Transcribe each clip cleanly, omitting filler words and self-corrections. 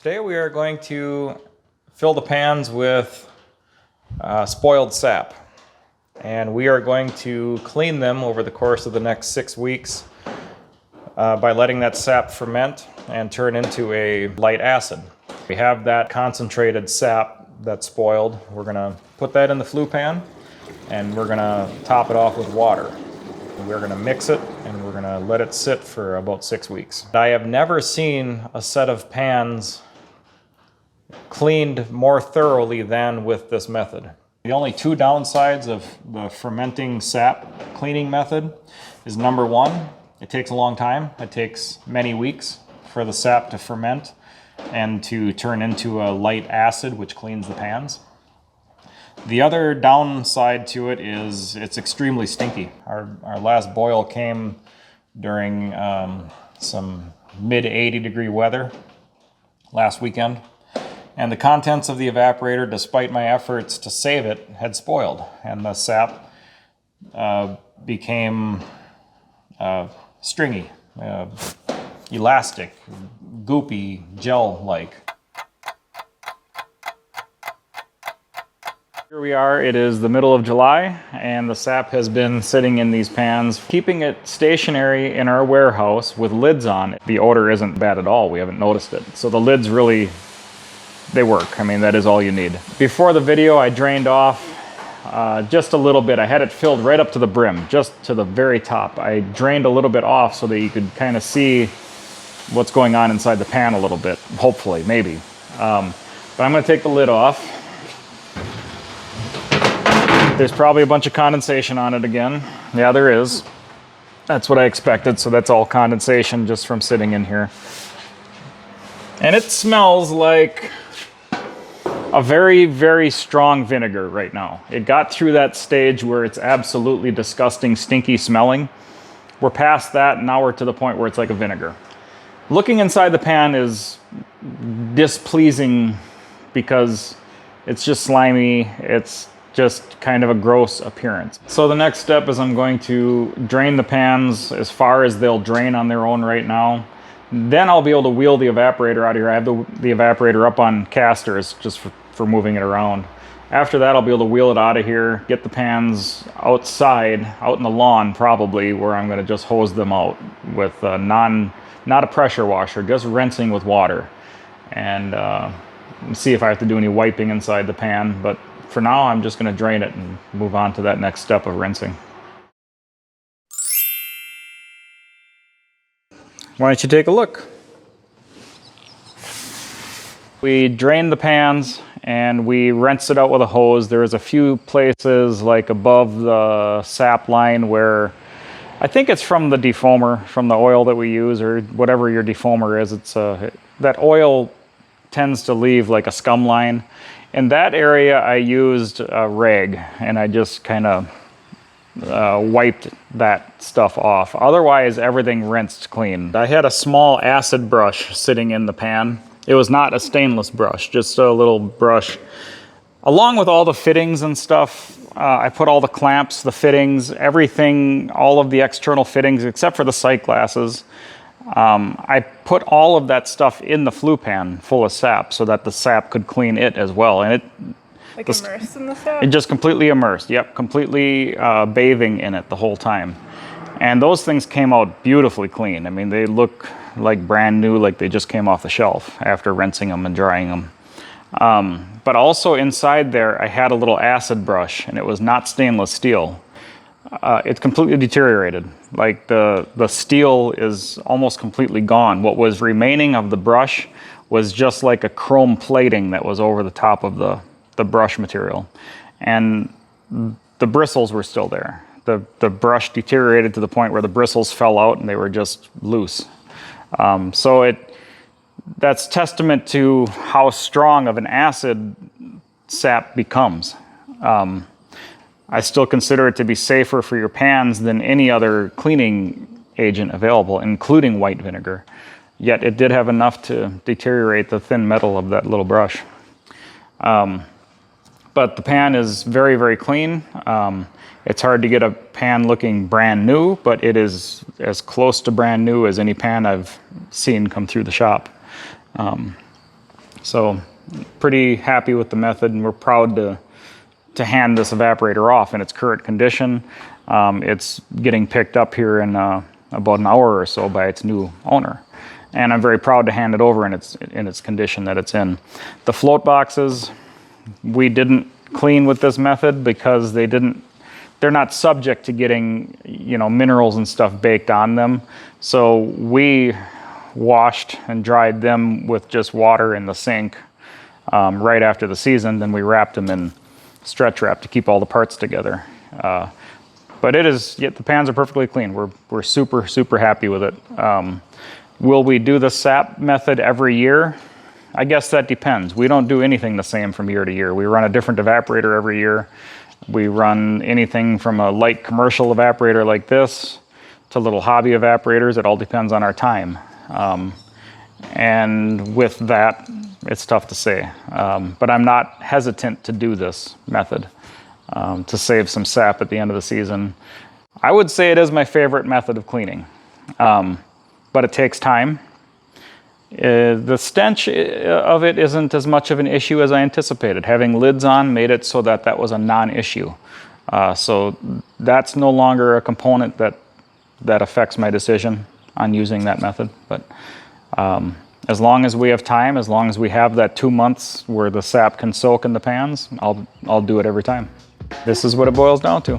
Today we are going to fill the pans with spoiled sap, and we are going to clean them over the course of the next 6 weeks by letting that sap ferment and turn into a light acid. We have that concentrated sap that's spoiled. We're going to put that in the flue pan and we're going to top it off with water. We're going to mix it and we're going to let it sit for about 6 weeks. I have never seen a set of pans cleaned more thoroughly than with this method. The only two downsides of the fermenting sap cleaning method is number one, it takes a long time. It takes many weeks for the sap to ferment and to turn into a light acid which cleans the pans. The other downside to it is it's extremely stinky. Our last boil came during some mid-80 degree weather last weekend. And the contents of the evaporator, despite my efforts to save it, had spoiled. And the sap became stringy, elastic, goopy, gel-like. Here we are, it is the middle of July, and the sap has been sitting in these pans. Keeping it stationary in our warehouse with lids on, the odor isn't bad at all. We haven't noticed it. So the lids really, they work. I mean, that is all you need. Before the video, I drained off just a little bit. I had it filled right up to the brim, just to the very top. I drained a little bit off so that you could kind of see what's going on inside the pan a little bit, hopefully, maybe. But I'm going to take the lid off. There's probably a bunch of condensation on it again. Yeah, there is. That's what I expected, so that's all condensation just from sitting in here. And it smells like a very, very strong vinegar right now. It got through that stage where it's absolutely disgusting, stinky smelling. We're past that, and now we're to the point where it's like a vinegar. Looking inside the pan is displeasing because it's just slimy. It's just kind of a gross appearance. So the next step is I'm going to drain the pans as far as they'll drain on their own right now. Then I'll be able to wheel the evaporator out of here. I have the evaporator up on casters just for moving it around. After that, I'll be able to wheel it out of here, get the pans outside, out in the lawn probably, where I'm gonna just hose them out with not a pressure washer, just rinsing with water. And see if I have to do any wiping inside the pan. But for now, I'm just gonna drain it and move on to that next step of rinsing. Why don't you take a look? We drained the pans and we rinsed it out with a hose. There's a few places like above the sap line where I think it's from the defoamer, from the oil that we use or whatever your defoamer is. It's that oil tends to leave like a scum line. In that area, I used a rag and I just kind of wiped that stuff off. Otherwise, everything rinsed clean. I had a small acid brush sitting in the pan. It was not a stainless brush, just a little brush. Along with all the fittings and stuff, I put all the clamps, the fittings, everything, all of the external fittings except for the sight glasses. I put all of that stuff in the flue pan full of sap so that the sap could clean it as well. And it like immersed in the sap? It just completely immersed, yep, completely bathing in it the whole time. And those things came out beautifully clean. I mean, they look like brand new, like they just came off the shelf after rinsing them and drying them. But also inside there, I had a little acid brush, and it was not stainless steel. It's completely deteriorated. Like the steel is almost completely gone. What was remaining of the brush was just like a chrome plating that was over the top of the brush material. And the bristles were still there. The brush deteriorated to the point where the bristles fell out and they were just loose. So that's testament to how strong of an acid sap becomes. I still consider it to be safer for your pans than any other cleaning agent available, including white vinegar. Yet it did have enough to deteriorate the thin metal of that little brush. But the pan is very, very clean. It's hard to get a pan looking brand new, but it is as close to brand new as any pan I've seen come through the shop. So pretty happy with the method, and we're proud to hand this evaporator off in its current condition. It's getting picked up here in about an hour or so by its new owner. And I'm very proud to hand it over in its condition that it's in. The float boxes, we didn't clean with this method because they're not subject to getting, you know, minerals and stuff baked on them. So we washed and dried them with just water in the sink right after the season. Then we wrapped them in stretch wrap to keep all the parts together. But the pans are perfectly clean. We're super, super happy with it. Will we do the sap method every year? I guess that depends. We don't do anything the same from year to year. We run a different evaporator every year. We run anything from a light commercial evaporator like this to little hobby evaporators. It all depends on our time. And with that, it's tough to say. But I'm not hesitant to do this method to save some sap at the end of the season. I would say it is my favorite method of cleaning, but it takes time. The stench of it isn't as much of an issue as I anticipated. Having lids on made it so that was a non-issue. So that's no longer a component that affects my decision on using that method. But as long as we have time, as long as we have that 2 months where the sap can soak in the pans, I'll do it every time. This is what it boils down to.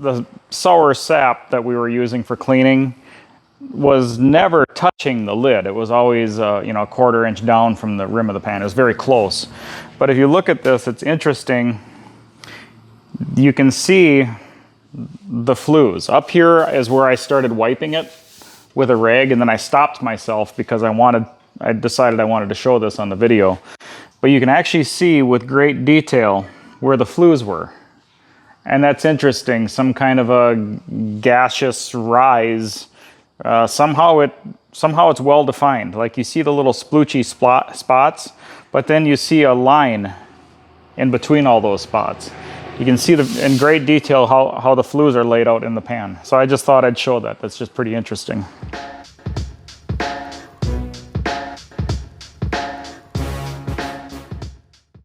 The sour sap that we were using for cleaning was never touching the lid. It was always you know, a 1/4 inch down from the rim of the pan. It was very close. But if you look at this, it's interesting. You can see the flues. Up here is where I started wiping it with a rag, and then I stopped myself because I decided I wanted to show this on the video. But you can actually see with great detail where the flues were. And that's interesting, some kind of a gaseous rise. Somehow it's well defined. Like you see the little sploochy spots, but then you see a line in between all those spots. You can see in great detail how the flues are laid out in the pan. So I just thought I'd show that. That's just pretty interesting.